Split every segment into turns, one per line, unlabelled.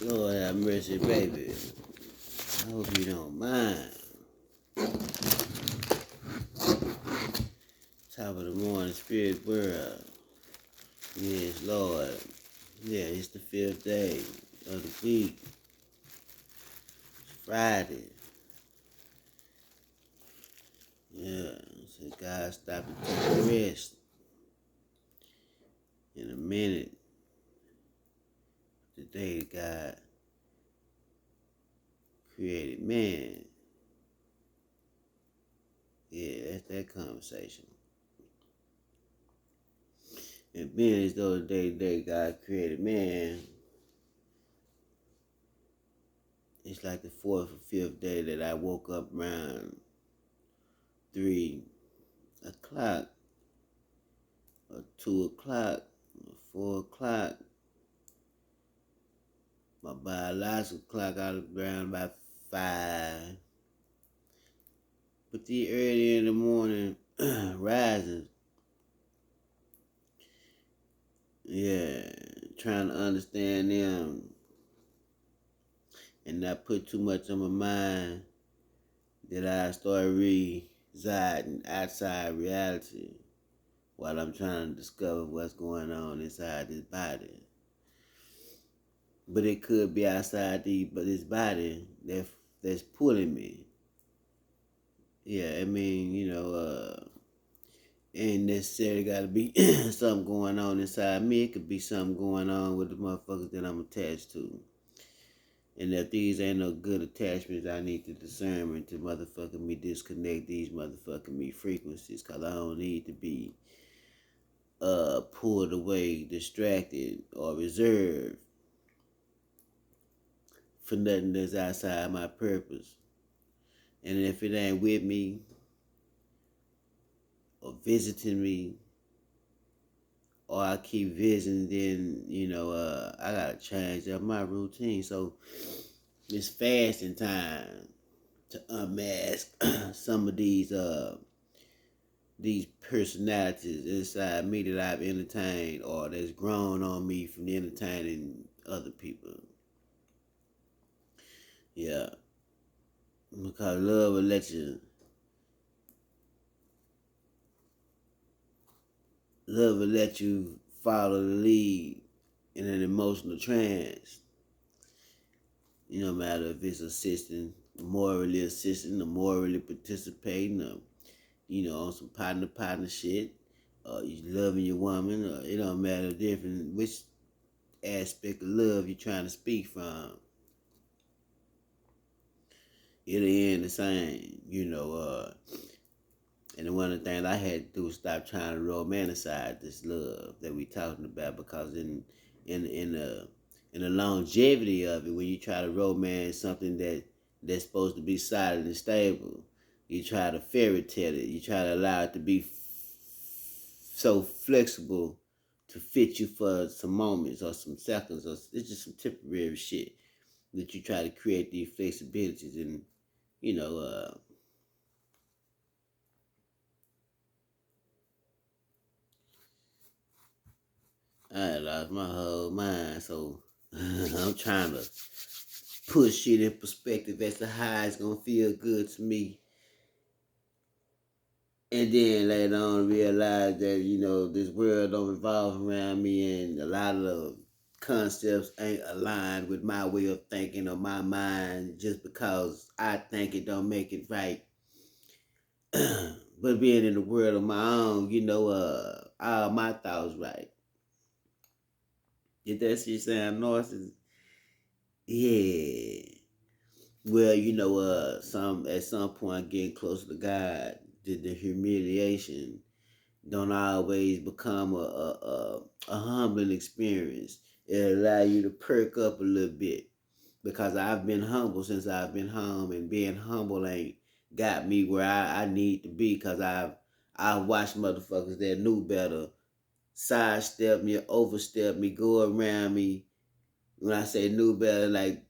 Lord have mercy, baby. I hope you don't mind. Top of the morning, spirit world. Yes, Lord. Yeah, it's the 5th day of the week. It's Friday. Yeah, so God stop and take a rest. In a minute, the day God created man. Yeah, that's that conversation. And being as though the day God created man, it's like the 4th or 5th day that I woke up around 3 o'clock or 2 o'clock or 4 o'clock. My biological clock out of the ground by 5. But the early in the morning rising, yeah, trying to understand them and not put too much on my mind that I start residing outside reality while I'm trying to discover what's going on inside this body. But it could be outside this body that's pulling me. Yeah, I mean, ain't necessarily got to be something going on inside me. It could be something going on with the motherfuckers that I'm attached to. And if these ain't no good attachments, I need to discern to motherfucking me disconnect these motherfucking me frequencies, because I don't need to be pulled away, distracted, or reserved for nothing that's outside my purpose. And if it ain't with me or visiting me, or I keep visiting, then, I gotta change up my routine. So it's fasting time to unmask some of these personalities inside me that I've entertained or that's grown on me from entertaining other people. Yeah. Because love will let you follow the lead in an emotional trance. No matter if it's morally assisting, or morally participating, or on some partner shit, or you loving your woman, or it don't matter different which aspect of love you're trying to speak from. It'll end the same, and one of the things I had to do was stop trying to romanticize this love that we talking about, because in the longevity of it, when you try to romance something that's supposed to be solid and stable, you try to fairy tale it. You try to allow it to be so flexible to fit you for some moments or some seconds, or it's just some temporary shit that you try to create these flexibilities. And you know, I lost my whole mind, so I'm trying to put shit in perspective as to how it's gonna feel good to me. And then later on realize that, this world don't revolve around me, and a lot of the concepts ain't aligned with my way of thinking or my mind just because I think it don't make it right. But being in the world of my own, all my thoughts right. Did that shit sound narcissistic? Yeah. Well, at some point getting closer to God, the humiliation don't always become a humbling experience. It allow you to perk up a little bit, because I've been humble since I've been home, and being humble ain't got me where I need to be, because I've watched motherfuckers that knew better sidestep me, overstep me, go around me. When I say knew better, like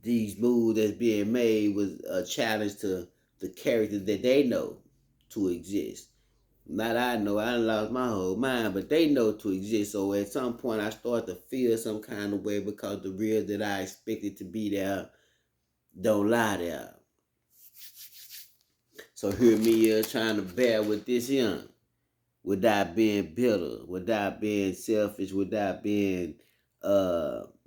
these moves that's being made was a challenge to the characters that they know to exist. Not I know, I done lost my whole mind, but they know to exist. So at some point, I start to feel some kind of way because the real that I expected to be there don't lie there. So hear me trying to bear with this young, without being bitter, without being selfish, without being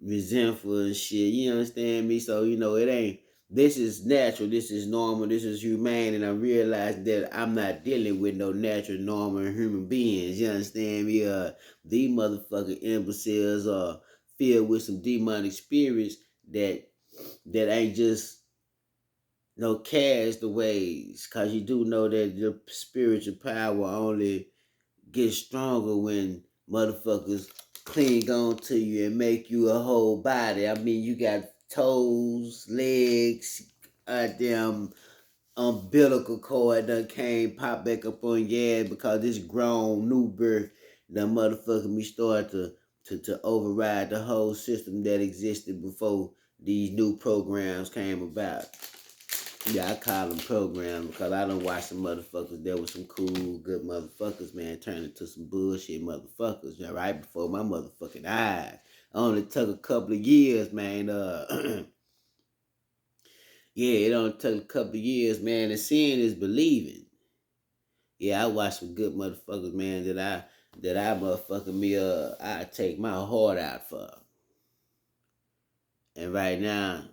resentful and shit. You understand me? So it ain't. This is natural. This is normal. This is humane, and I realize that I'm not dealing with no natural, normal human beings. You understand me? These motherfucking imbeciles are filled with some demonic spirits that ain't just no castaways. Cause you do know that the spiritual power only get stronger when motherfuckers cling on to you and make you a whole body. I mean, you got toes, legs, damn umbilical cord done came pop back up on your ass because this grown new birth done motherfucker me start to override the whole system that existed before these new programs came about. Yeah, I call them programs because I done watched some motherfuckers. There was some cool, good motherfuckers, man, turn into some bullshit motherfuckers, right before my motherfucking eyes. Only took a couple of years, man. Yeah, it only took a couple of years, man. And seeing is believing. Yeah, I watched some good motherfuckers, man, that I motherfucking me, I take my heart out for. And right now,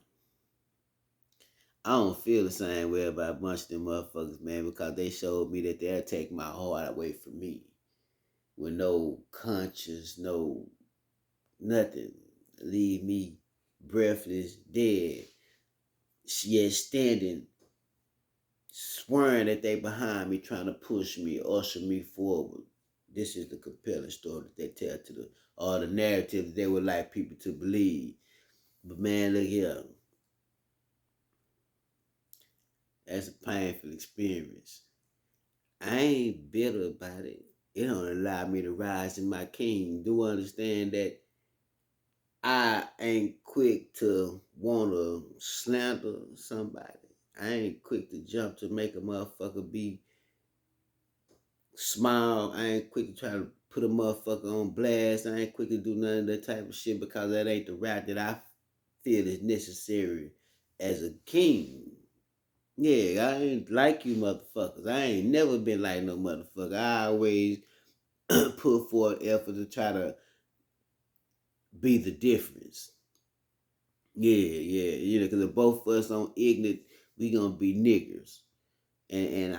I don't feel the same way about a bunch of them motherfuckers, man, because they showed me that they'll take my heart away from me with no conscience, no nothing. Leave me breathless, dead, yet standing, swearing that they behind me, trying to push me, usher me forward. This is the compelling story that they tell or the narrative that they would like people to believe. But man, look here. That's a painful experience. I ain't bitter about it. It don't allow me to rise in my king. Do understand that I ain't quick to want to slander somebody. I ain't quick to jump to make a motherfucker be smile. I ain't quick to try to put a motherfucker on blast. I ain't quick to do none of that type of shit because that ain't the route that I feel is necessary as a king. Yeah, I ain't like you motherfuckers. I ain't never been like no motherfucker. I always put forth effort to try to be the difference. Yeah, because if both of us on ignorant, we gonna be niggers. And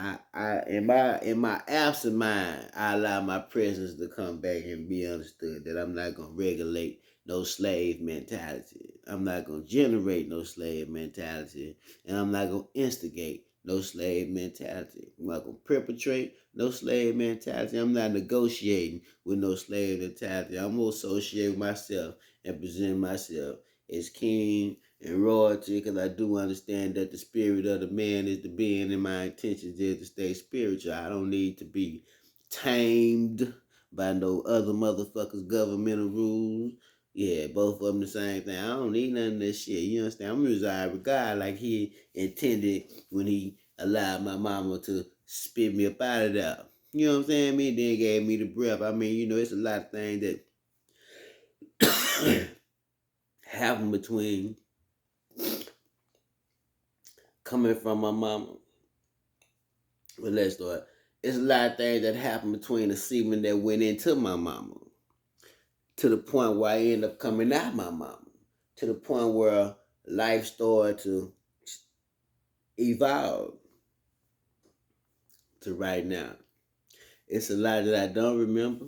in my absent mind, I allow my presence to come back and be understood that I'm not gonna regulate no slave mentality. I'm not gonna generate no slave mentality, and I'm not gonna instigate no slave mentality. I'm not gonna perpetrate no slave mentality. I'm not negotiating with no slave mentality. I'm gonna associate with myself and present myself as king and royalty, because I do understand that the spirit of the man is the being, and my intentions is to stay spiritual. I don't need to be tamed by no other motherfuckers' governmental rules. Yeah, both of them the same thing. I don't need none of this shit. You understand? I'm reside with God like he intended when he allowed my mama to spit me up out of there. You know what I'm saying? Me then gave me the breath. I mean, it's a lot of things that happen between coming from my mama. But let's start. It's a lot of things that happened between the semen that went into my mama to the point where I end up coming out my mama, to the point where life started to evolve to right now. It's a lot that I don't remember.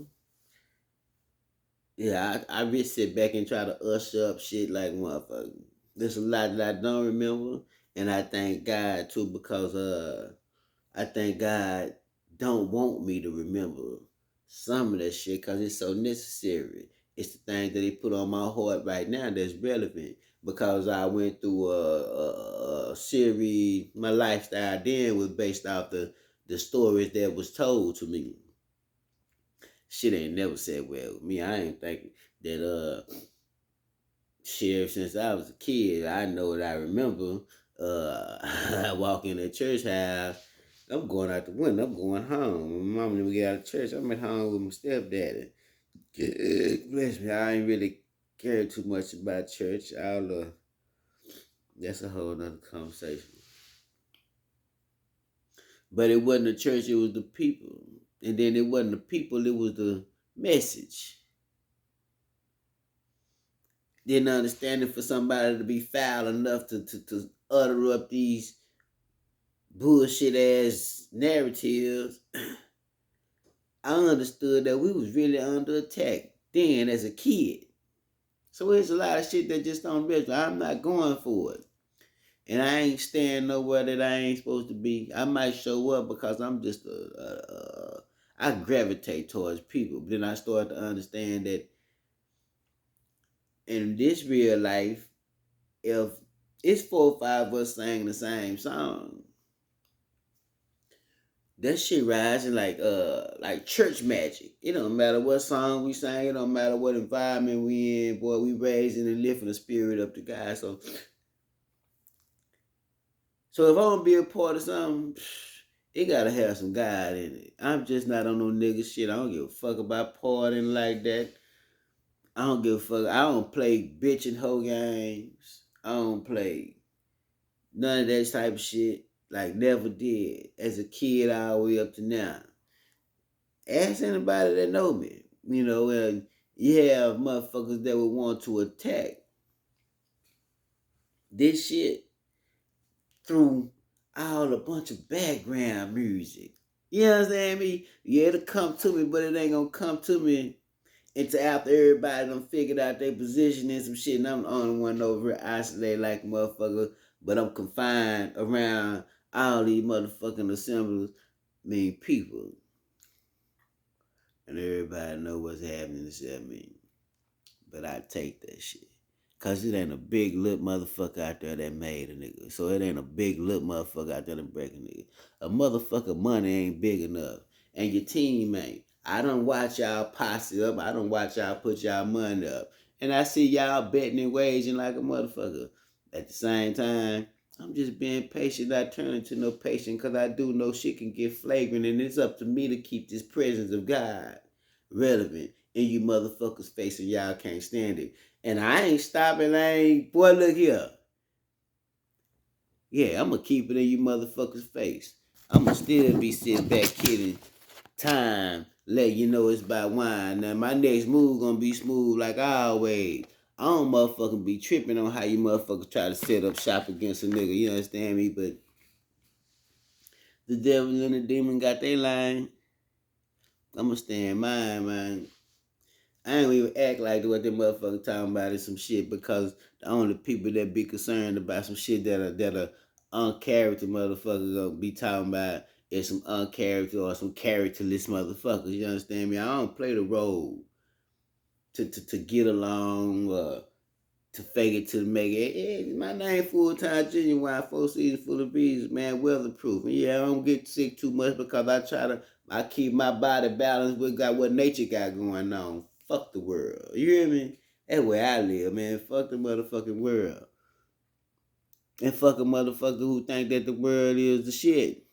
Yeah, I really sit back and try to usher up shit like motherfucker. There's a lot that I don't remember, and I thank God too because I think God don't want me to remember some of that shit because it's so necessary. It's the things that he put on my heart right now that's relevant because I went through a series. My lifestyle then was based off the stories that was told to me. Shit ain't never said well with me. I ain't thinking that shit since I was a kid. I know that I remember I walk in the church house I'm going out the window. I'm going home. My mom never get out of church. I'm at home with my stepdaddy. Bless me. I ain't really care too much about church. That's a whole nother conversation. But it wasn't the church, it was the people. And then it wasn't the people, it was the message. Didn't understand it for somebody to be foul enough to utter up these bullshit ass narratives. I understood that we was really under attack then as a kid. So there's a lot of shit that just don't register. I'm not going for it. And I ain't staying nowhere that I ain't supposed to be. I might show up because I'm just I gravitate towards people. But then I started to understand that in this real life, if it's 4 or 5 of us saying the same song, that shit rising like church magic. It don't matter what song we sing, it don't matter what environment we in, boy, we raising and lifting the spirit up to God. So if I want to be a part of something, it gotta have some God in it. I'm just not on no nigga shit. I don't give a fuck about partying like that. I don't give a fuck. I don't play bitch and hoe games. I don't play none of that type of shit. Like never did. As a kid all the way up to now. Ask anybody that know me. You know, and you have motherfuckers that would want to attack this shit through all a bunch of background music. You understand me? Yeah, it'll come to me, but it ain't gonna come to me until after everybody done figured out their position and some shit, and I'm the only one over here isolated like a motherfucker, but I'm confined around all these motherfucking assemblies, people. And everybody know what's happening except me. But I take that shit. Cause it ain't a big lip motherfucker out there that made a nigga. So it ain't a big lip motherfucker out there that break a nigga. A motherfucker money ain't big enough. And your team ain't. I don't watch y'all posse up. I don't watch y'all put y'all money up. And I see y'all betting and waging like a motherfucker. At the same time, I'm just being patient, not turning to no patient, because I do know shit can get flagrant, and it's up to me to keep this presence of God relevant in you motherfuckers' face, and y'all can't stand it. And I ain't stopping, boy, look here. Yeah, I'm going to keep it in you motherfuckers' face. I'm going to still be sitting back kidding time, let you know it's by wine. Now, my next move going to be smooth like always. I don't motherfucking be tripping on how you motherfuckers try to set up shop against a nigga, you understand me? But the devil and the demon got their line. I'm going to stand mine, man. I ain't even act like what them motherfuckers talking about is some shit, because the only people that be concerned about some shit that are uncharacter motherfuckers gonna be talking about is some uncharacter or some characterless motherfuckers. You understand me? I don't play the role to get along, to fake it to make it. Hey, my name full time genuine, 4 seasons full of breezes, man, weatherproof. And yeah, I don't get sick too much because I keep my body balanced with what nature got going on. Fuck the world. You hear me? That's where I live, man. Fuck the motherfucking world. And fuck a motherfucker who think that the world is the shit.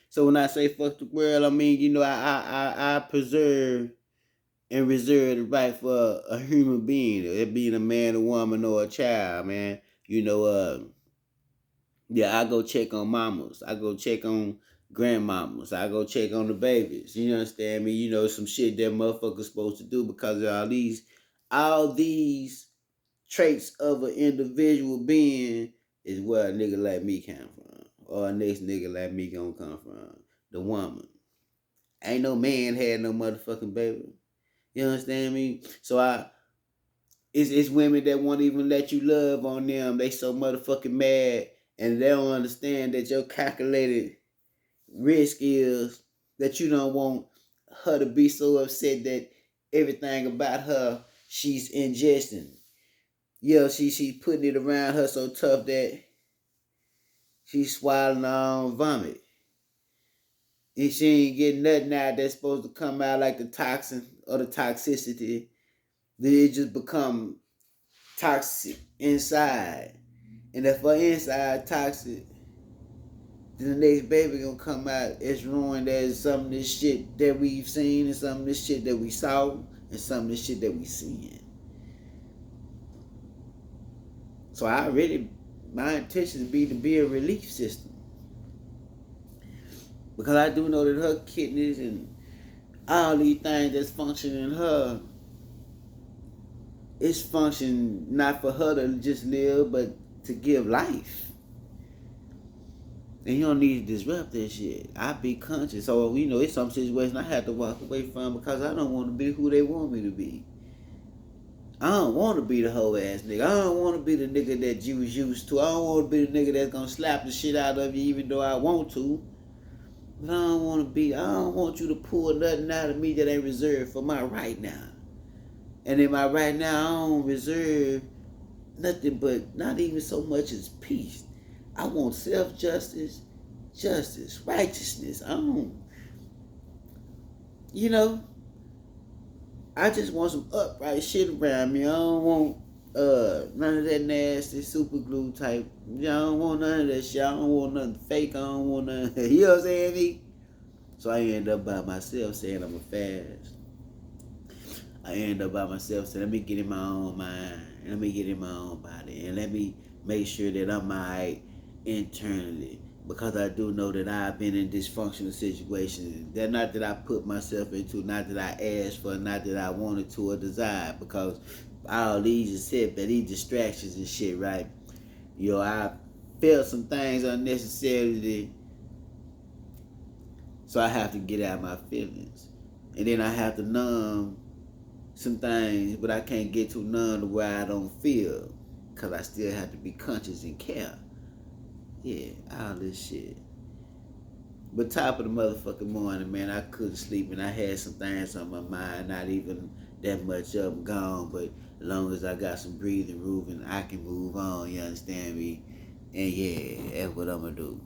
So when I say fuck the world, I mean, I preserve and reserve the right for a human being, it being a man, a woman, or a child, man. Yeah, I go check on mamas. I go check on grandmamas. I go check on the babies. You understand me? Some shit that motherfuckers supposed to do because of all these traits of an individual being is where a nigga like me came from. Or a next nigga like me gonna come from. The woman. Ain't no man had no motherfucking baby. You understand me? So it's women that won't even let you love on them. They so motherfucking mad, and they don't understand that your calculated risk is that you don't want her to be so upset that everything about her she's ingesting. Yeah, she putting it around her so tough that she's swallowing her own vomit. And she ain't getting nothing out that's supposed to come out like the toxin or the toxicity. Then it just become toxic inside. And if her inside toxic, Then the next baby gonna come out as ruined as some of this shit that we've seen, and some of this shit that we saw, and some of this shit that we seeing. So my intention be to be a relief system. Because I do know that her kidneys and all these things that's functioning in her, it's function not for her to just live, but to give life. And you don't need to disrupt that shit. I be conscious. So, it's some situations I have to walk away from because I don't want to be who they want me to be. I don't want to be the hoe ass nigga. I don't want to be the nigga that you was used to. I don't want to be the nigga that's gonna slap the shit out of you even though I want to. But I don't want you to pull nothing out of me that ain't reserved for my right now. And in my right now, I don't reserve nothing but not even so much as peace. I want self-justice, justice, righteousness. I just want some upright shit around me. I don't want none of that nasty super glue type. I don't want none of that shit. I don't want nothing fake. I don't want none of that. You know what I'm saying, me? So I end up by myself saying I'm a fast. I end up by myself saying, let me get in my own mind. Let me get in my own body. And let me make sure that I'm all right internally. Because I do know that I've been in dysfunctional situations. That not that I put myself into, not that I asked for, not that I wanted to or desired. Because all these is set, but these distractions and shit, right? I felt some things unnecessarily. So I have to get out my feelings. And then I have to numb some things, but I can't get too numb to where I don't feel. Because I still have to be conscious and care. Yeah, all this shit. But top of the motherfucking morning, man, I couldn't sleep and I had some things on my mind, not even that much of them gone, but as long as I got some breathing room and I can move on, you understand me? And yeah, that's what I'm gonna do.